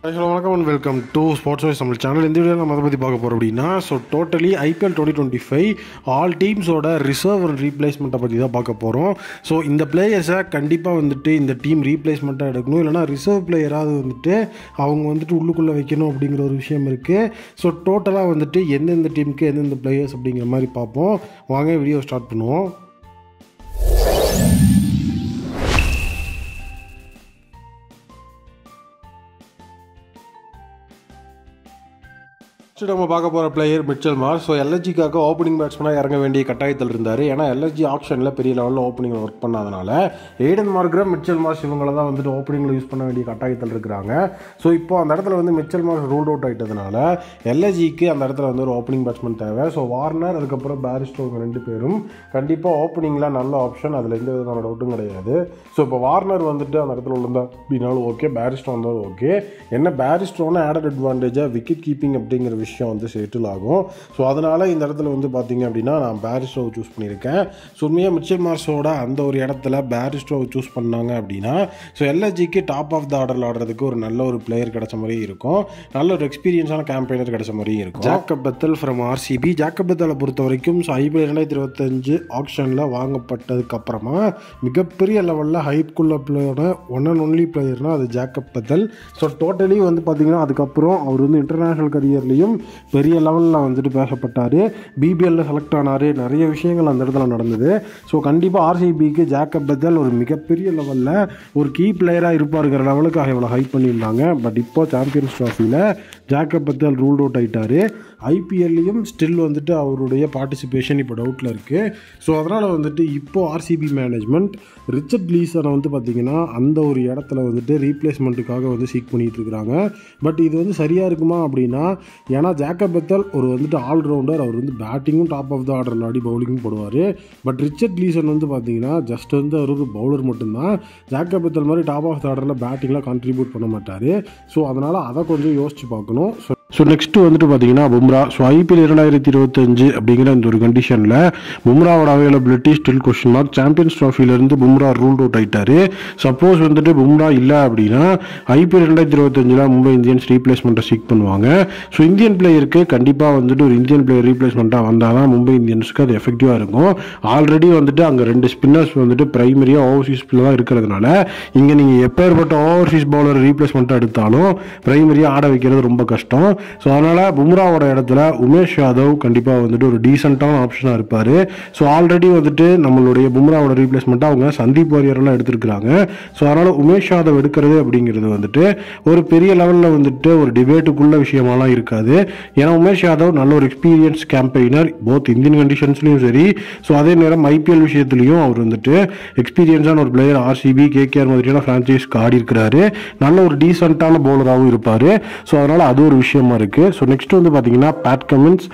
Hello வணக்கம் and welcome to sports wise Tamil channel. இந்த வீடியோவில் நம்ம அதை பற்றி பார்க்க போகிறோம் அப்படின்னா டோட்டலி ஐபிஎல் 2025 ஆல் டீம்ஸோட ரிசர்வ் அண்ட் ரீப்ளேஸ்மெண்ட்டை பற்றி தான் பார்க்க போகிறோம். இந்த பிளேயர்ஸை கண்டிப்பாக இந்த டீம் ரீப்ளேஸ்மெண்ட்டாக எடுக்கணும், இல்லைனா ரிசர்வ் பிளேயராவது அவங்க உள்ளுக்குள்ளே வைக்கணும் அப்படிங்கிற ஒரு விஷயம் இருக்குது. டோட்டலாக எந்தெந்த டீமுக்கு எந்தெந்த பிளேயர்ஸ் அப்படிங்கிற மாதிரி பார்ப்போம். வாங்க வீடியோ ஸ்டார்ட் பண்ணுவோம். நம்ம பார்க்க போகிற பிளேயர் மிச்சல் மார்ஷ். எல்எஸ்ஜிக்காக ஓப்பனிங் பேட்ஸ்மேனாக இறங்க வேண்டிய கட்டாயத்தில் இருந்தார். ஏன்னா எல்எஸ்ஜி ஆப்ஷனில் பெரிய லெவலில் ஓப்பனிங்கில் ஒர்க் பண்ணாதனால ஏடன் மார்க்ரம், மிச்சல் மார்ஷ் இவங்களை தான் ஓப்பனிங்கில் யூஸ் பண்ண வேண்டிய கட்டாயத்தில் இருக்கிறாங்க. இப்போ அந்த இடத்துல மிச்சல் மார்ஷ் ரூல்ட் அவுட் ஆகிட்டதுனால எல்எஸ்ஜிக்கு அந்த இடத்துல ஒரு ஓப்பனிங் பேட்ஸ்மேன் தேவை. வார்னர் அதுக்கப்புறம் பேரிஸ்டோ ரெண்டு பேரும் கண்டிப்பாக ஓப்பனிங்கில் நல்ல ஆப்ஷன், அதில் எந்த விதமான டவுட்டும் கிடையாது. இப்போ வார்னர் அந்த இடத்துல இருந்தால் அப்படின்னாலும் ஓகே, பேரிஸ்டோ வந்தாலும் ஓகே. என்ன பேரிஸ்டோன்னு ஆடட் அட்வான்டேஜாக விக்கெட் கீப்பிங் அப்படிங்கிற விஷயம் செட்டில் ஆகும். அதனால் இந்த இடத்துல பார்த்தீங்க அப்படின்னா நான் பேரிஸ்டோவை சூஸ் பண்ணியிருக்கேன். உண்மையாக மிச்சல் மார்ஷோட அந்த ஒரு இடத்துல பேரிஸ்டோவை சூஸ் பண்ணாங்க அப்படின்னா எல்எஸ்ஜிக்கு டாப் ஆஃப் த ஆர்டரில் ஆடுறதுக்கு ஒரு நல்ல ஒரு பிளேயர் கிடைச்ச மாதிரியும் இருக்கும், நல்ல ஒரு எக்ஸ்பீரியன்ஸான கேம்பெயினர் கிடைச்ச மாதிரியும் இருக்கும். Jacob Bethell from RCB. Jacob பெத்தலை பொறுத்த வரைக்கும் ஐபிஎல் 2025 ஆக்ஷனில் வாங்கப்பட்டதுக்கு அப்புறமா மிகப்பெரிய லெவலில் ஹைப்குள்ள பிளேயரோட ஒன் அண்ட் ஒன்லி பிளேயர்னால் அது ஜாக்கப் பெத்தல். பார்த்தீங்கன்னா அதுக்கப்புறம் அவர் இன்டர்நேஷ்னல் கரியர்லேயும் பெரிய லெவலில் பேசப்பட்டார். பிபிஎல்ல செலக்ட் ஆனார். நிறைய விஷயங்கள் அந்த இடத்துல நடந்தது. கண்டிப்பாக ஆர்சிபிக்கு ஜாக்கப் பெத்தல் ஒரு மிகப்பெரிய லெவலில் ஒரு கீ பிளேயராக இருப்பாருங்கிற லெவலுக்கு இவ்வளோ ஹைப் பண்ணியிருந்தாங்க. பட் இப்போ சாம்பியன்ஸ் ட்ராஃபியில் ஜாக்கப் பெத்தல் ரூல்ட் அவுட் ஆகிட்டார். ஐபிஎல்லையும் ஸ்டில் அவருடைய பார்ட்டிசிபேஷன் இப்போ டவுட்டில் இருக்குது. அதனால் இப்போது ஆர்சிபி மேனேஜ்மெண்ட் ரிச்சர்ட் லீசனை பார்த்தீங்கன்னா அந்த ஒரு இடத்துல ரீப்ளேஸ்மெண்ட்டுக்காக சீக் பண்ணிகிட்டு இருக்கிறாங்க. பட் இது சரியாக இருக்குமா அப்படின்னா, ஏன்னா ஜாக்கப் பெத்தல் ஒரு ஆல்ரவுண்டர், அவர் பேட்டிங்கும் டாப் ஆஃப் த ஆர்டரில் ஆடி பவுலிங்கும் போடுவார். பட் ரிச்சர்ட் லீசன் பார்த்தீங்கன்னா ஜஸ்ட் அவர் ஒரு பவுலர் மட்டும்தான். ஜாக்கப் பெத்தல் மாதிரி டாப் ஆஃப் த ஆர்டரில் பேட்டிங்லாம் கான்ட்ரிபியூட் பண்ண மாட்டார். அதனால் அதை கொஞ்சம் யோசிச்சு பார்க்கணும். நெக்ஸ்ட் பார்த்தீங்கன்னா பும்ரா. ஐபிஎல் 2025 அப்படிங்கிற இந்த ஒரு கண்டிஷனில் பும்ராவோட availability still question mark. Champions ட்ராஃபிலேருந்து பும்ரா ரூல்ட் அவுட் ஆகிட்டார். சப்போஸ் பும்ரா இல்லை அப்படின்னா ஐபிஎல் 2025 மும்பை இந்தியன்ஸ் ரீப்ளேஸ்மெண்ட்டை சீக் பண்ணுவாங்க. இந்தியன் பிளேயருக்கு கண்டிப்பாக ஒரு இந்தியன் பிளேயர் ரீப்ளேஸ்மெண்ட்டாக வந்தால் தான் மும்பை இந்தியன்ஸுக்கு அது எஃபெக்டிவாக இருக்கும். ஆல்ரெடி அங்கே ரெண்டு ஸ்பின்னர்ஸ் பிரைமரியாக ஓவர்சீஸில் தான் இருக்கிறதுனால இங்கே நீங்கள் எப்பேற்பட்ட ஓவர்சீஸ் பவுலர் ரீப்ளேஸ்மெண்ட்டாக எடுத்தாலும் பிரைமரியாக ஆட வைக்கிறது ரொம்ப கஷ்டம். அதனால் பும்ராவோட இடத்துல உமேஷ் யாதவ் கண்டிப்பாக ஒரு டீசெண்டான ஆப்ஷனாக இருப்பார். ஆல்ரெடி நம்மளுடைய பும்ராவோட ரீப்ளேஸ்மெண்ட்டாக அவங்க சந்தீப் வாரியர்லாம் எடுத்திருக்கிறாங்க. அதனால் உமேஷ் யாதவ் எடுக்கிறது அப்படிங்கிறது ஒரு பெரிய லெவலில் ஒரு டிபேட்டுக்குள்ள விஷயமாலாம் இருக்காது. ஏன்னா உமேஷ் யாதவ் நல்ல ஒரு எக்ஸ்பீரியன்ஸ் கேம்பெயினர், போத் இந்தியன் கண்டிஷன்ஸ்லையும் சரி, அதே நேரம் ஐபிஎல் விஷயத்துலையும் அவர் எக்ஸ்பீரியன்ஸான ஒரு பிளேயர். ஆர்சிபி, கேகேஆர் மாதிரியான ஃப்ரான்ச்சைஸ்க்கு ஆடி இருக்கிறாரு. நல்ல ஒரு டீசெண்டான பவுலராகவும் இருப்பார். அதனால் அது ஒரு விஷயமா இருக்குது. நெக்ஸ்ட் பார்த்தீங்கன்னா பேட் கமின்ஸ்.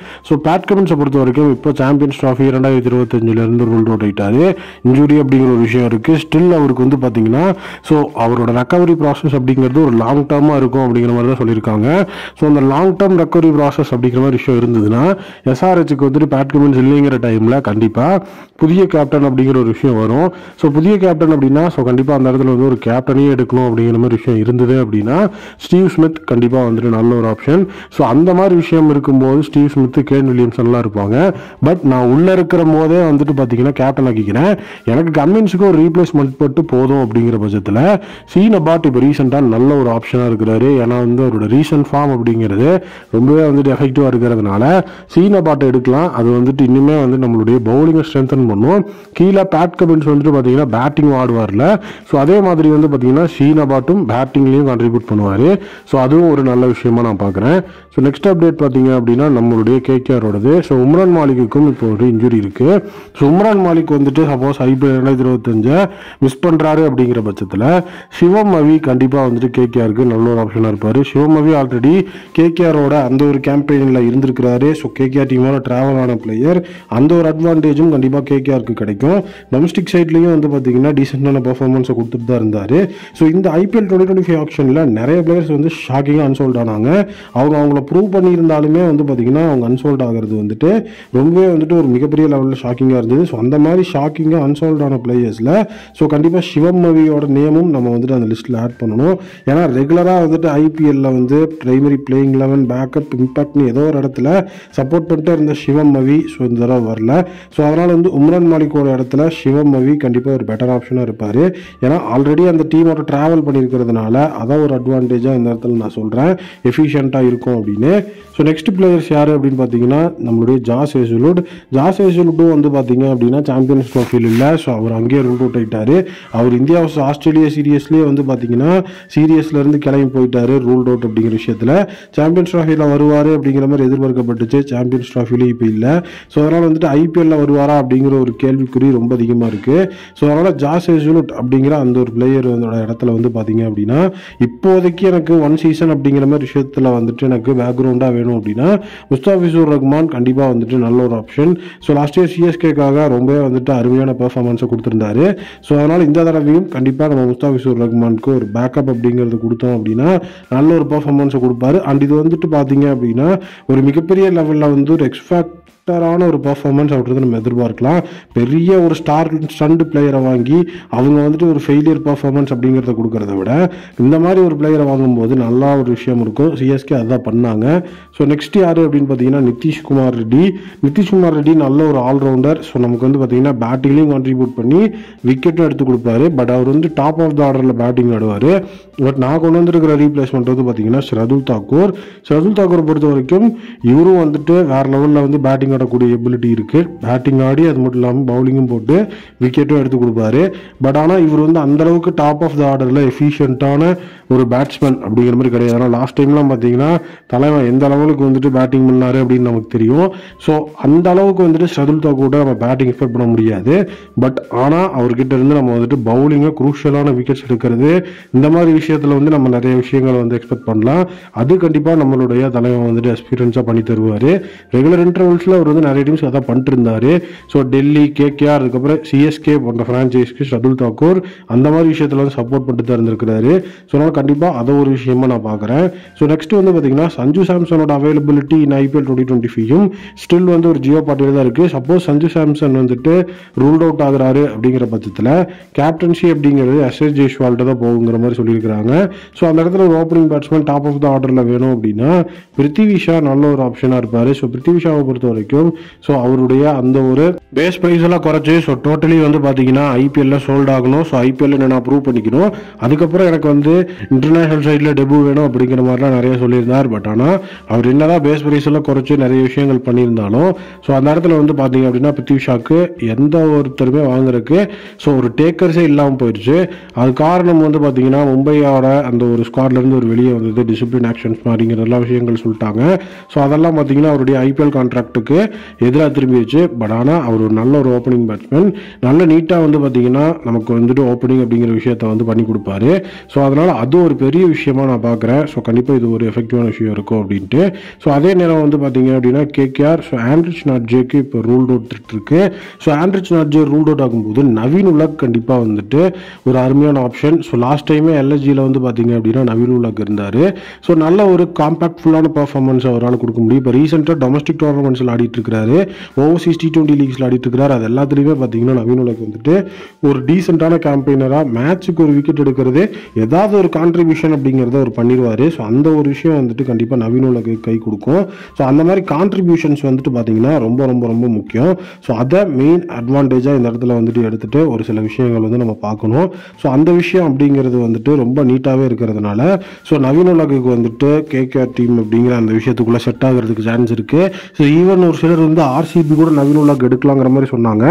பேட் கமின்ஸை பொறுத்த வரைக்கும் இப்போ சாம்பியன்ஸ் ட்ராஃபி 2025 ரூல்ட் அவுட் ஆகிட்டாரு. இன்ஜுரி அப்படிங்கிற ஒரு விஷயம் இருக்குது. ஸ்டில் அவருக்கு பார்த்தீங்கன்னா அவரோட ரெக்கவரி ப்ராசஸ் அப்படிங்கிறது ஒரு லாங் டேர்மாக இருக்கும் அப்படிங்கிற மாதிரி தான் சொல்லியிருக்காங்க. அந்த லாங் டேர்ம் ரெக்கவரி ப்ராசஸ் அப்படிங்கிற மாதிரி விஷயம் இருந்ததுன்னா எஸ்ஆர்ஹெச்சுக்கு பேட் கமின்ஸ் இல்லைங்கிற டைமில் கண்டிப்பாக புதிய கேப்டன் அப்படிங்கிற ஒரு விஷயம் வரும். புதிய கேப்டன் அப்படின்னா கண்டிப்பாக அந்த இடத்துல ஒரு கேப்டனையே எடுக்கணும் அப்படிங்கிற மாதிரி விஷயம் இருந்தது அப்படின்னா ஸ்டீவ் ஸ்மித் கண்டிப்பாக நல்ல ஒரு ஆப்ஷன். அந்த மாதிரி விஷயம் இருக்கும்போது ஸ்டீவ் ஸ்மித், கேன் வில்லியம்சன் எல்லாம் இருப்பாங்க. பட் நான் உள்ளே இருக்கிற போதே பார்த்தீங்கன்னா கேப்டன் ஆக்கிக்கிறேன். எனக்கு கமின்ஸுக்கு ஒரு ரீப்ளேஸ்மெண்ட் போட்டு போதும் அப்படிங்கிற பட்சத்தில் சீன் அபாட் இப்போ ரீசெண்டாக நல்ல ஒரு ஆப்ஷனாக இருக்கிறாரு. ஏன்னா அவரோட ரீசன்ட் ஃபார்ம் அப்படிங்கிறது ரொம்பவே எஃபெக்டிவாக இருக்கிறதுனால சீன் அபாட்டை எடுக்கலாம். அது இன்னுமே நம்மளுடைய பவுலிங்கை ஸ்ட்ரென்தன் பண்ணும். கீழே பேட் கமின்ஸ் பார்த்தீங்கன்னா பேட்டிங் ஆடுவார்ல. அதே மாதிரி பார்த்தீங்கன்னா சீன் அபாட்டும் பேட்டிங்லேயும் கான்ட்ரிபியூட் பண்ணுவார். அதுவும் ஒரு நல்ல விஷயமா நான் பார்க்குறேன். நெக்ஸ்ட் அப்டேட் பார்த்தீங்க அப்படின்னா நம்மளுடைய கேகேஆரோடது. உம்ரான் மாலிக்குக்கும் இப்போ ஒரு இன்ஜுரி இருக்குது. Umran Malik suppose IPL 2025 miss பண்ணுறாரு அப்படிங்கிற பட்சத்தில் சிவம் அவி கண்டிப்பாக கேகேஆருக்கு நல்ல ஒரு ஆப்ஷனாக இருப்பார். சிவம் அவி ஆல்ரெடி கேகேஆரோட அந்த ஒரு கேம்பெயினில் இருந்திருக்கிறாரு. கேகேஆர் டீமோட ட்ராவல் ஆன பிளேயர். அந்த ஒரு அட்வான்டேஜும் கண்டிப்பாக கேகேஆருக்கு கிடைக்கும். டொமஸ்டிக் சைட்லையும் பார்த்தீங்கன்னா டீசெண்டான பெர்ஃபார்மன்ஸை கொடுத்துட்டு தான் இருந்தார். இந்த ஐபிஎல் 2025 ஆக்ஷனில் நிறைய பிளேயர்ஸ் ஷாக்கிங்காக அன்சோல்ட் ஆனாங்க. அவங்கள ப்ரூவ் பண்ணியிருந்தாலுமே வந்து பார்த்திங்கன்னா அவங்க அன்சோல்ட் ஆகிறது வந்துட்டு ரொம்பவே வந்துட்டு ஒரு மிகப்பெரிய லெவலில் ஷாக்கிங்காக இருந்தது. ஸோ அந்த மாதிரி ஷாக்கிங்காக அன்சோல்ட் ஆன பிளேயர்ஸில் ஸோ கண்டிப்பாக சிவம் ரவியோட நேமும் நம்ம வந்துட்டு அந்த லிஸ்ட்டில் ஆட் பண்ணணும். ஏன்னா ரெகுலராக வந்துட்டு ஐபிஎல்லில் வந்து பிரைமரி பிளேயிங் 11 பேக்கப் இம்பாக்ட்னு ஏதோ ஒரு இடத்துல சப்போர்ட் பண்ணிட்டு இருந்த சிவம் ரவி ஸோ இந்த தடவை வரல. ஸோ அதனால் வந்து உம்ரான் மாலிக்கோட இடத்துல சிவம் ரவி கண்டிப்பாக ஒரு பெட்டர் ஆப்ஷனாக இருப்பார். ஏன்னா ஆல்ரெடி அந்த டீமோட ட்ராவல் பண்ணியிருக்கிறதுனால அதான் ஒரு அட்வான்டேஜாக இந்த இடத்துல நான் சொல்கிறேன், எஃபிஷியண்ட்டாக இருக்கும் அப்படின்னு. ஸோ நெக்ஸ்ட் பிளேயர்ஸ் யார் அப்படின்னு பார்த்தீங்கன்னா நம்மளுடைய ஜாஸ் ஹேசல்வுட்டும் வந்து பார்த்தீங்க அப்படின்னா சாம்பியன்ஸ் ட்ராஃபியில் இல்லை. ஸோ அவர் அங்கேயே ரூல் அவுட் ஆகிட்டார். அவர் இந்தியா ஆஸ்திரேலியா சீரியஸ்லேயே வந்து பார்த்தீங்கன்னா சீரியஸ்லேருந்து கிளம்பி போயிட்டார் ரூல் அவுட் அப்படிங்கிற விஷயத்தில். சாம்பியன்ஸ் ட்ராஃபியில் வருவார் அப்படிங்கிற மாதிரி எதிர்பார்க்கப்பட்டுச்சு. சாம்பியன்ஸ் ட்ராஃபிலே இப்போ இல்லை. ஸோ அதனால் வந்துட்டு ஐபிஎல்லில் வருவாரா அப்படிங்கிற ஒரு கேள்விக்குறி ரொம்ப அதிகமாக இருக்குது. ஸோ அதனால் ஜாஸ் ஹேசல்வுட் அப்படிங்கிற அந்த ஒரு பிளேயர் இடத்துல வந்து பார்த்தீங்க அப்படின்னா இப்போதைக்கு எனக்கு ஒன் சீசன் அப்படிங்கிற மாதிரி விஷயத்தில் வந்துட்டு எனக்கு பேக்ரவுண்டாக வேணும் அப்படின்னா முஸ்தாபிசூர் ரஹ்மான் கண்டிப்பாக வந்துட்டு நல்ல ஒரு ஆப்ஷன். ஸோ லாஸ்ட் இயர் சிஎஸ்கேக்காக ரொம்பவே வந்துட்டு அருமையான பெர்ஃபார்மன்ஸை கொடுத்துருந்தாரு. ஸோ அதனால் இந்த தடவையும் கண்டிப்பாக நம்ம முஸ்தாபிசூர் ரஹ்மானுக்கு ஒரு பேக்கப் அப்படிங்கிறது கொடுத்தோம் அப்படின்னா நல்ல ஒரு பெர்ஃபார்மன்ஸை கொடுப்பாரு. அண்ட் இது வந்துட்டு பார்த்தீங்க அப்படின்னா ஒரு மிகப்பெரிய லெவலில் வந்து ஒரு எக்ஸ்பெக்டரான ஒரு பெர்ஃபார்மன்ஸ் அப்படின்றது நம்ம எதிர்பார்க்கலாம். பெரிய ஒரு ஸ்டண்ட் பிளேயரை வாங்கி அவங்க வந்துட்டு ஒரு ஃபெயிலியர் பெர்ஃபார்மன்ஸ் அப்படிங்கிறத கொடுக்கறத விட இந்த மாதிரி ஒரு பிளேயரை வாங்கும்போது நல்லா ஒரு விஷயம் இருக்கும். சிஎஸ்கே அதான் பண்ணாங்க. ஸோ நெக்ஸ்ட் யார் அப்படின்னு பார்த்தீங்கன்னா நிதிஷ்குமார் ரெட்டி நல்ல ஒரு ஆல்ரவுண்டர். ஸோ நமக்கு வந்து பார்த்தீங்கன்னா பேட்டிங்லையும் கான்ட்ரிபியூட் பண்ணி விக்கெட்டும் எடுத்து கொடுப்பாரு. பட் அவர் வந்து டாப் ஆஃப் த ஆர்டரில் பேட்டிங் ஆடுவார். பட் நான் கொண்டு வந்திருக்கிற ரீப்ளேஸ்மெண்ட் வந்து பார்த்தீங்கன்னா ஷர்துல் தாக்கூர் பொறுத்த வரைக்கும் இவரும் வந்துட்டு வேற லெவலில் வந்து பேட்டிங் ஆடக்கூடிய எபிலிட்டி இருக்குது. பேட்டிங் ஆடி அது மட்டும் இல்லாமல் பவுலிங்கும் போட்டு விக்கெட்டும் எடுத்து கொடுப்பாரு. பட் ஆனால் இவர் வந்து அந்தளவுக்கு டாப் ஆஃப் த ஆர்டரில் எஃபிஷியண்ட்டான ஒரு பேட்ஸ்மேன் அப்படிங்கிற மாதிரி கிடையாது. ஆனால் லாஸ்ட் டைம்லாம் பார்த்தீங்கன்னா தலைவன் எந்த லெவலுக்கு வந்துட்டு பேட்டிங் பண்ணாரு அப்படின்னு நமக்கு தெரியும். ஸோ அந்த அளவுக்கு வந்துட்டு ஷர்துல் தாக்கூர் நம்ம பேட்டிங் எக்ஸ்பெக்ட் பண்ண முடியாது. பட் ஆனால் அவர்கிட்ட இருந்து நம்ம வந்துட்டு பவுலிங்கை குரூஷியலான விக்கெட்ஸ் எடுக்கிறது இந்த மாதிரி விஷயத்தில் வந்து நம்ம நிறைய விஷயங்களை வந்து எக்ஸ்பெக்ட் பண்ணலாம். அது கண்டிப்பாக நம்மளுடைய தலைவன் வந்துட்டு எக்ஸ்பீரியன்ஸாக பண்ணி தருவார். ரெகுலர் இன்டர்வல்ஸில் அவர் வந்து நிறைய டீம்ஸ் அதான் பண்ணிட்டு இருந்தார். ஸோ டெல்லி, கேகேஆர், அதுக்கப்புறம் சிஎஸ்கே போன்ற ஃப்ரான்ச்சைஸ்க்கு ஷர்துல் தாக்கூர் அந்த மாதிரி விஷயத்தில் வந்து சப்போர்ட் பண்ணிட்டு தான் இருந்திருக்கிறாரு. ஸோ அதனால் கண்டிப்பாக அதை ஒரு விஷயமா நான் பார்க்குறேன். ஸோ நெக்ஸ்ட் வந்து பார்த்தீங்கன்னா சஞ்சு சாம்சனோட அவைலபிலிட்டி இன் ஐபிஎல் 2025 ஸ்டில் வந்து ஒரு ஜியோ பார்ட்டியில் தான் இருக்குது. சப்போஸ் சஞ்சு சாம்சன் வந்துட்டு ரூல்ட் அவுட் ஆகுறாரு அப்படிங்கிற பட்சத்தில் கேப்டன்சி அப்படிங்கிறது எஸ்எஸ் ஜெய்ஸ்வால்கிட்ட தான் போகுங்கிற மாதிரி சொல்லியிருக்கிறாங்க. ஸோ அந்த இடத்துல ஒரு opening batsman top of the ஆர்டரில் வேணும் அப்படின்னா பிருத்திவி ஷா நல்ல ஒரு ஆப்ஷனாக இருப்பார். ஸோ பிருத்திவி ஷாவை பொறுத்த வரைக்கும் ஸோ அவருடைய அந்த ஒரு பேஸ் ப்ரைஸ் எல்லாம் குறைச்சி ஸோ டோட்டலி வந்து பார்த்தீங்கன்னா ஐபிஎல்ல சோல்ட் ஆகணும். ஸோ ஐபிஎல்ல நான் ப்ரூவ் பண்ணிக்கணும். அதுக்கப்புறம் எனக்கு வந்து இன்டர்நேஷனல் சைடில் டெபு வேணும் அப்படிங்கிற மாதிரிலாம் நிறைய சொல்லியிருந்தார். பட் ஆனால் அவர் என்னதான் பேஸ் ப்ரைஸ் எல்லாம் குறைச்சி நிறைய விஷயங்கள் பண்ணியிருந்தாலும் ஸோ அந்த இடத்துல வந்து பார்த்தீங்க அப்படின்னா பிருத்திவி ஷாக்கு எந்த ஒருத்தருமே வாங்குறதுக்கு ஸோ ஒரு டேக்கர்ஸே இல்லாமல் போயிடுச்சு. அது காரணம் வந்து பார்த்தீங்கன்னா மும்பையோட அந்த ஒரு ஸ்குவாட்லேருந்து ஒரு வெளியே வந்தது, டிசிப்ளின் ஆக்ஷன்ஸ் மாதிரிங்கிற எல்லா விஷயங்கள் சொல்லிட்டாங்க. ஸோ அதெல்லாம் பார்த்தீங்கன்னா அவருடைய ஐபிஎல் கான்ட்ராக்டுக்கு எதிராக திரும்பிடுச்சு. பட் ஆனால் அவர் ஒரு நல்ல ஒரு ஓப்பனிங் பேட்ஸ்மேன், நல்ல நீட்டாக வந்து பார்த்தீங்கன்னா நமக்கு வந்துட்டு ஓப்பனிங் அப்படிங்கிற விஷயத்த வந்து பண்ணி கொடுப்பாரு. ஸோ அதனால் அது ஒரு பெரிய விஷயமா நான் பார்க்குறேன். ஸோ கண்டிப்பாக இது ஒரு எஃபெக்டிவான விஷயம் இருக்கும் அப்படின்ட்டு. ஸோ அதே நேரம் வந்து பார்த்தீங்க அப்படின்னா கேகேஆர் ஸோ ஆண்ட்ரிச் நாட்ஜேக்கு இப்போ ரூல்ட் அவுட் இருக்கு. ஸோ ஆண்ட்ரிச் நாட்ஜே ரூல்ட் அவுட் ஆகும்போது நவீன் உலக் கண்டிப்பாக வந்துட்டு ஒரு அருமையான ஆப்ஷன். ஸோ லாஸ்ட் டைமே எல்எஸ்ஜியில் வந்து பார்த்தீங்க அப்படின்னா நவீன் உலக் இருந்தார். ஸோ நல்ல ஒரு காம்பேக்ட்ஃபுல்லான பர்ஃபார்மன்ஸ் அவரால் கொடுக்க முடியும். இப்போ ரீசெண்டாக டொமஸ்டிக் டோர்னமெண்ட்ஸில் ஆடிட்டு இருக்கிறாரு, ஓவர்சீஸ் T20 லீக்ஸில் ஆடிட்டு இருக்கிறாரு. அது எல்லாத்துலேயுமே பார்த்தீங்கன்னா நவீன் உலக் வந்துட்டு ஒரு டீசெண்டான கேம்பெயினராக மேட்சுக்கு ஒரு விக்கெட் எடுக்கிறது ஏதாவது ஒரு கான்ட்ரிபியூஷன் அப்படிங்கிறத அவர் பண்ணிடுவார். ஸோ அந்த ஒரு விஷயம் வந்துட்டு கண்டிப்பாக நவீன் உலக்கு கை கொடுக்கும். ஸோ அந்த மாதிரி கான்ட்ரிபியூஷன்ஸ் வந்துட்டு பார்த்தீங்கன்னா ரொம்ப ரொம்ப ரொம்ப முக்கியம். ஸோ அதை மெயின் அட்வான்டேஜாக இந்த இடத்துல வந்துட்டு எடுத்துகிட்டு ஒரு சில விஷயங்கள் வந்து நம்ம பார்க்கணும். ஸோ அந்த விஷயம் அப்படிங்கிறது வந்துட்டு ரொம்ப நீட்டாகவே இருக்கிறதுனால ஸோ நவீன் உலகுக்கு வந்துட்டு கேகேஆர் டீம் அப்படிங்கிற அந்த விஷயத்துக்குள்ளே செட் ஆகிறதுக்கு சான்ஸ் இருக்குது. ஸோ ஈவன் ஒரு சிலர் வந்து ஆர்சிபி கூட நவீன் உலக் எடுக்கலாங்கிற மாதிரி சொன்னாங்க.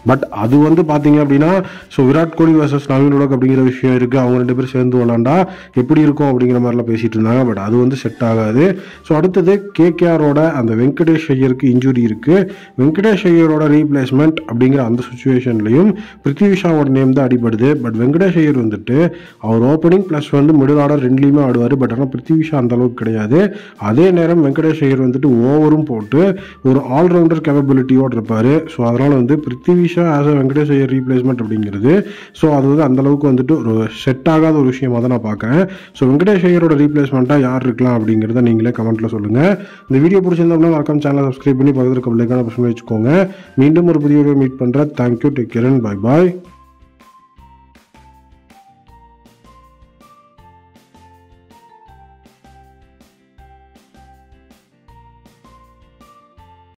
பட் அது வந்து பார்த்தீங்க அப்படின்னா ஸோ விராட் கோலி வர்சஸ் நவீன் உலக் அப்படிங்கிற விஷயம் இருக்குது. அவங்க ரெண்டு பேரும் சேர்ந்து விளாண்டா எப்படி இருக்கும் அப்படிங்கிற மாதிரிலாம் பேசிகிட்டு இருந்தாங்க. பட் அது வந்து செட் ஆகாது. ஸோ அடுத்தது கேகேஆரோட அந்த வெங்கடேஷ் ஐயருக்கு இன்ஜுரி இருக்குது. வெங்கடேஷ் ஐயரோட ரீப்ளேஸ்மெண்ட் அப்படிங்கிற அந்த சுச்சுவேஷன்லையும் பிருத்திவி ஷாவோட நேம் தான் அடிபடுது. பட் வெங்கடேஷ் ஐயர் வந்துட்டு அவர் ஓப்பனிங் ப்ளஸ் வந்து மிடில் ஆர்டர் ரெண்டுலேயுமே ஆடுவார். பட் ஆனால் பிருத்திவி ஷா அந்த அளவுக்கு கிடையாது. அதே நேரம் வெங்கடேஷ் ஐயர் வந்துட்டு ஓவரும் போட்டு ஒரு ஆல்ரவுண்டர் கேப்பபிலிட்டியோடு இருப்பார். ஸோ அதனால் வந்து Prithvi Shaw as a Venkatesh Iyer replacement அப்படிங்கிறது ஸோ அது வந்து அந்தளவுக்கு வந்துட்டு ஒரு செட் ஆகாத ஒரு விஷயமாக தான் நான் பார்க்குறேன். ஸோ வெங்கடேஷ் ஐயரோட ரீப்ளேஸ்மெண்ட்டாக யார் இருக்கலாம் அப்படிங்கிறத நீங்களே கமெண்ட்டில் சொல்லுங்கள். இந்த வீடியோ பிடிச்சிருந்தோம்னா மறக்காம சேனலை சப்ஸ்கிரைப் பண்ணி பக்கத்தில் இருக்க பெல் ஐகானை பிரஸ் பண்ணி வச்சுக்கோங்க. மீண்டும் ஒரு புதிய வீடியோ மீட் பண்ணுறேன். Thank you, take care and bye bye.